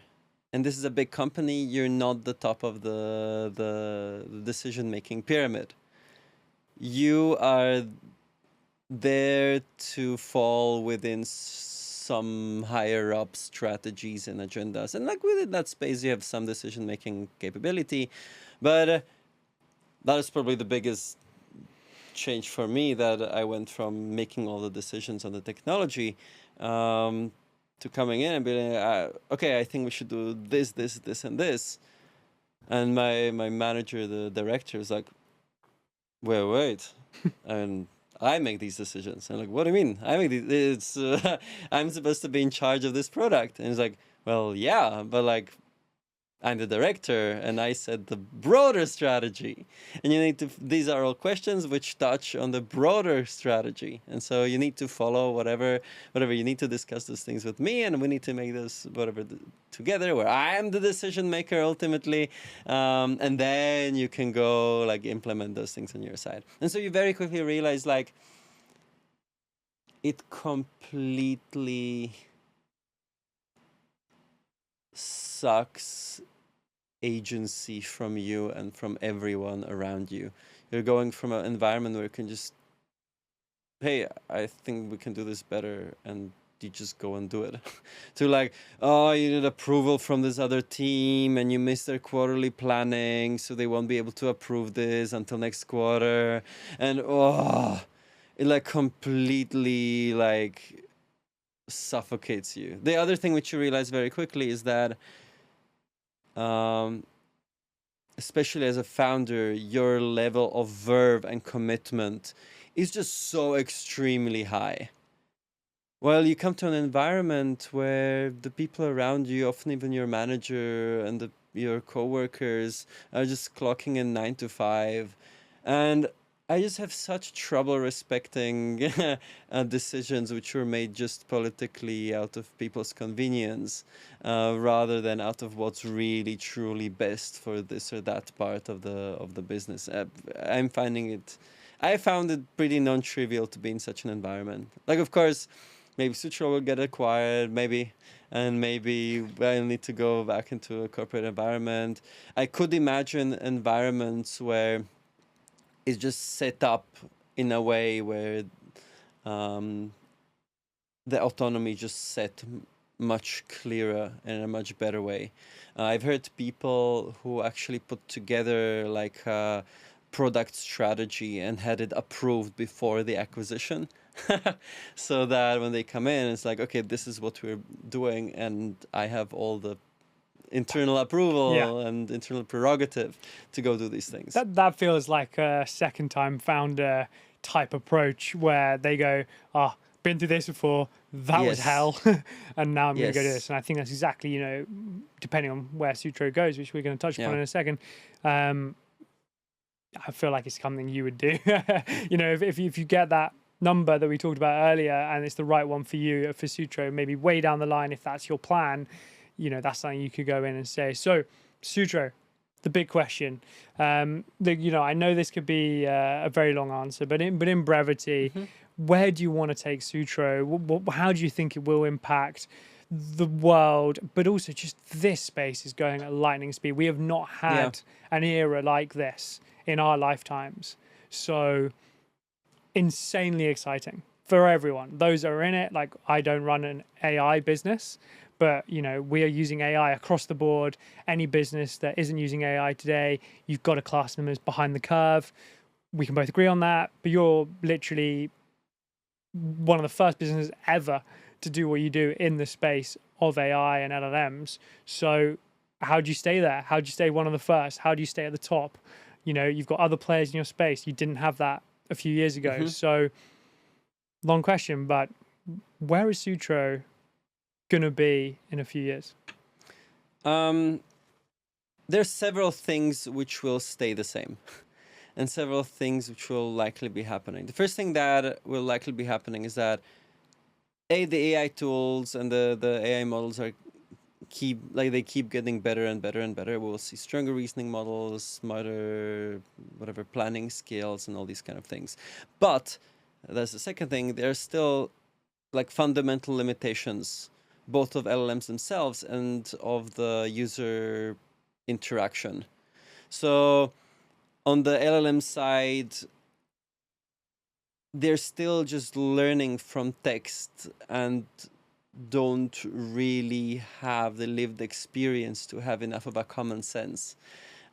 And this is a big company, you're not the top of the decision-making pyramid. You are there to fall within some higher up strategies and agendas. And like within that space, you have some decision-making capability. But that is probably the biggest change for me, that I went from making all the decisions on the technology to coming in and being like, okay, I think we should do this, and this. And my manager, the director, is like, wait. And I make these decisions. And I'm like, what do you mean? I make these. I'm supposed to be in charge of this product. And he's like, well, yeah, but like, I'm the director, and I said the broader strategy. And you need to, these are all questions which touch on the broader strategy. And so you need to follow whatever you need to discuss those things with me, and we need to make this together, where I am the decision maker ultimately. And then you can go like implement those things on your side. And so you very quickly realize like it completely sucks agency from you and from everyone around you. You're going from an environment where you can just, hey, I think we can do this better, and you just go and do it, to like, oh, you need approval from this other team and you missed their quarterly planning, so they won't be able to approve this until next quarter. And it like completely like suffocates you. The other thing which you realize very quickly is that especially as a founder, your level of verve and commitment is just so extremely high. Well, you come to an environment where the people around you, often even your manager and your coworkers, are just clocking in 9 to 5, and I just have such trouble respecting decisions which were made just politically out of people's convenience, rather than out of what's really truly best for this or that part of the business. I'm finding it. I found it pretty non-trivial to be in such an environment. Like, of course, maybe Sutro will get acquired, maybe, and maybe I'll need to go back into a corporate environment. I could imagine environments where it's just set up in a way where um, the autonomy just set much clearer and in a much better way. I've heard people who actually put together like a product strategy and had it approved before the acquisition. So that when they come in, it's like, okay, this is what we're doing, and I have all the internal approval and internal prerogative to go do these things. That feels like a second time founder type approach where they go, oh, been through this before, that was hell, and now I'm going to go do this. And I think that's exactly, you know, depending on where Sutro goes, which we're going to touch upon in a second, I feel like it's something you would do. You know, if you get that number that we talked about earlier and it's the right one for you, for Sutro, maybe way down the line, if that's your plan, you know, that's something you could go in and say. So Sutro, the big question, you know, I know this could be a very long answer, but in brevity, where do you want to take Sutro? How do you think it will impact the world, but also just this space is going at lightning speed. We have not had an era like this in our lifetimes. So insanely exciting for everyone. Those that are in it, like I don't run an AI business, but you know, we are using AI across the board. Any business that isn't using AI today, you've got to class them as behind the curve. We can both agree on that, but you're literally one of the first businesses ever to do what you do in the space of AI and LLMs. So how do you stay there? How do you stay one of the first? How do you stay at the top? You know, you've got other players in your space. You didn't have that a few years ago. So long question, but where is Sutro going to be in a few years? There's several things which will stay the same and several things which will likely be happening. The first thing that will likely be happening is that the AI tools and the AI models keep getting better and better and better. We'll see stronger reasoning models, smarter, whatever, planning skills and all these kind of things. But that's the second thing. There's still like fundamental limitations, both of LLMs themselves and of the user interaction. So on the LLM side, they're still just learning from text and don't really have the lived experience to have enough of a common sense.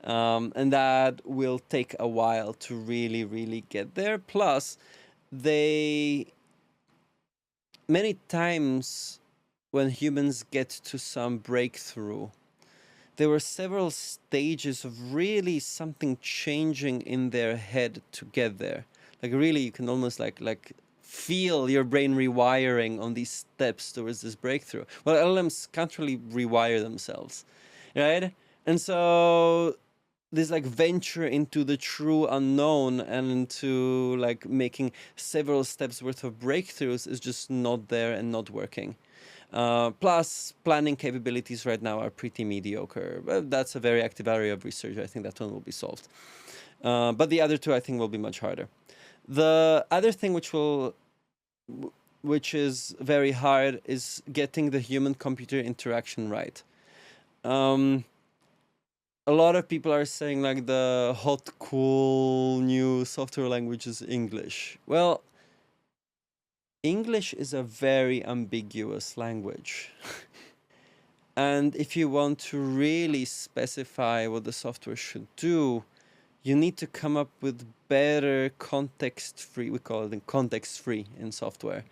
And that will take a while to really, really get there. Plus, many times when humans get to some breakthrough, there were several stages of really something changing in their head to get there. Like really, you can almost like feel your brain rewiring on these steps towards this breakthrough. Well, LLMs can't really rewire themselves, right? And so this like venture into the true unknown and into like making several steps worth of breakthroughs is just not there and not working. Plus, planning capabilities right now are pretty mediocre. But that's a very active area of research. I think that one will be solved. But the other two, I think, will be much harder. The other thing which is very hard is getting the human-computer interaction right. A lot of people are saying like the hot, cool new software language is English. Well, English is a very ambiguous language. And if you want to really specify what the software should do, you need to come up with better context-free, we call it context-free in software,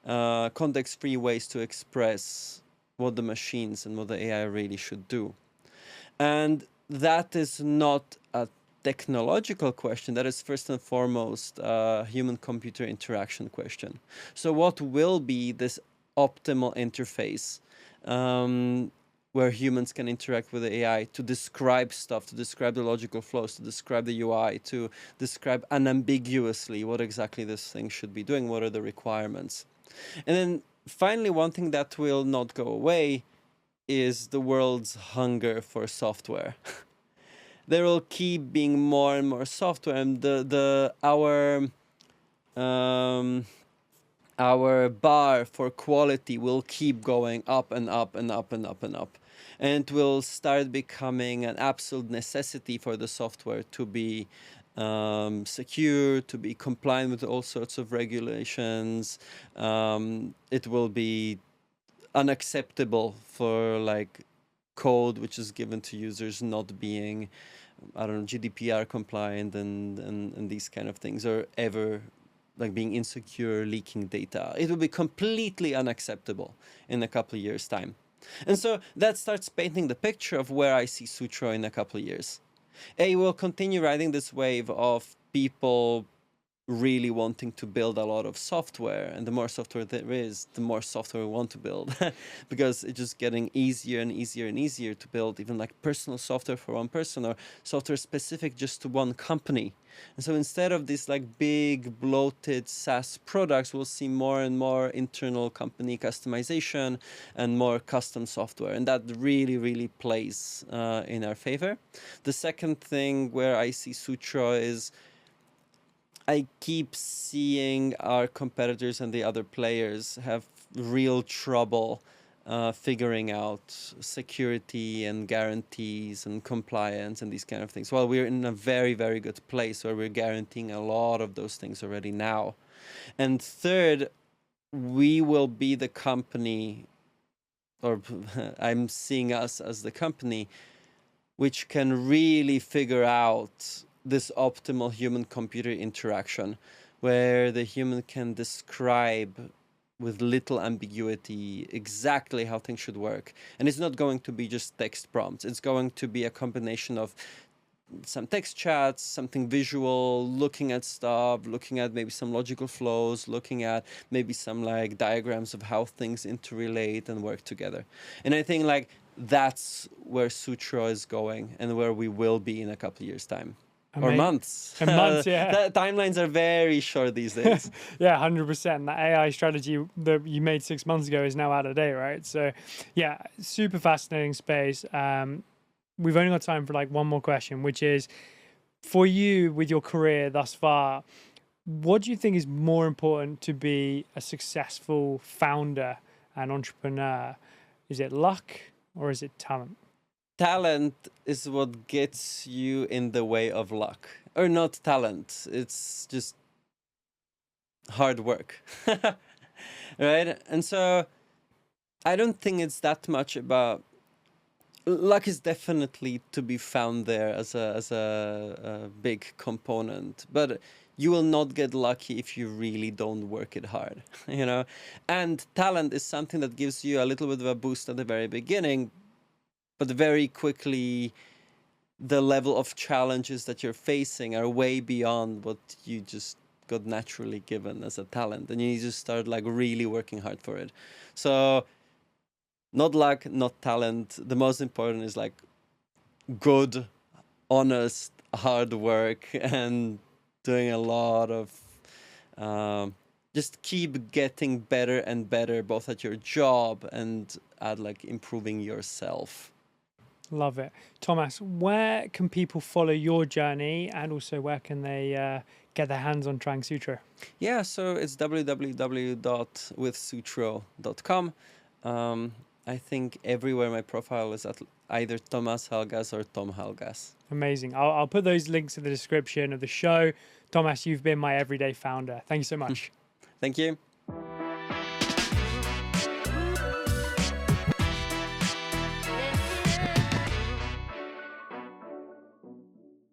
context-free ways to express what the machines and what the AI really should do. And that is not a technological question, that is first and foremost a human-computer interaction question. So what will be this optimal interface where humans can interact with the AI to describe stuff, to describe the logical flows, to describe the UI, to describe unambiguously what exactly this thing should be doing, what are the requirements. And then finally, one thing that will not go away is the world's hunger for software. There will keep being more and more software, and our bar for quality will keep going up and up and up and up and up. And it will start becoming an absolute necessity for the software to be secure, to be compliant with all sorts of regulations. It will be unacceptable for like code which is given to users not being, I don't know, GDPR compliant and these kind of things, or ever like being insecure, leaking data. It will be completely unacceptable in a couple of years' time. And so that starts painting the picture of where I see Sutro in a couple of years. Will continue riding this wave of people really wanting to build a lot of software, and the more software there is, the more software we want to build because it's just getting easier and easier and easier to build even like personal software for one person or software specific just to one company. And so instead of these like big bloated SaaS products, we'll see more and more internal company customization and more custom software, and that really plays in our favor. The second thing where I see Sutro is I keep seeing our competitors and the other players have real trouble figuring out security and guarantees and compliance and these kind of things. Well, we're in a very good place where we're guaranteeing a lot of those things already now. And third, we will be the company, or I'm seeing us as the company, which can really figure out this optimal human-computer interaction, where the human can describe with little ambiguity exactly how things should work. And it's not going to be just text prompts. It's going to be a combination of some text chats, something visual, looking at stuff, looking at maybe some logical flows, looking at maybe some like diagrams of how things interrelate and work together. And I think like that's where Sutro is going and where we will be in a couple of years' time. Or months. And months, yeah. Timelines are very short these days. Yeah, 100%. That AI strategy that you made 6 months ago is now out of date, right? So, yeah, super fascinating space. We've only got time for like one more question, which is, for you with your career thus far, what do you think is more important to be a successful founder and entrepreneur? Is it luck or is it talent? Talent is what gets you in the way of luck. Or not talent, it's just hard work. Right? And so I don't think it's that much about... Luck is definitely to be found there as a big component, but you will not get lucky if you really don't work it hard, you know? And talent is something that gives you a little bit of a boost at the very beginning, but very quickly, the level of challenges that you're facing are way beyond what you just got naturally given as a talent. And you need to start like really working hard for it. So not luck, not talent. The most important is like good, honest, hard work and doing a lot of... just keep getting better and better, both at your job and at like improving yourself. Love it. Tomas, where can people follow your journey, and also where can they get their hands on trying Sutro? Yeah, so it's www.withsutro.com. I think everywhere my profile is at either Tomas Halgas or Tom Halgas. Amazing. I'll put those links in the description of the show. Tomas, you've been my everyday founder. Thank you so much. Thank you.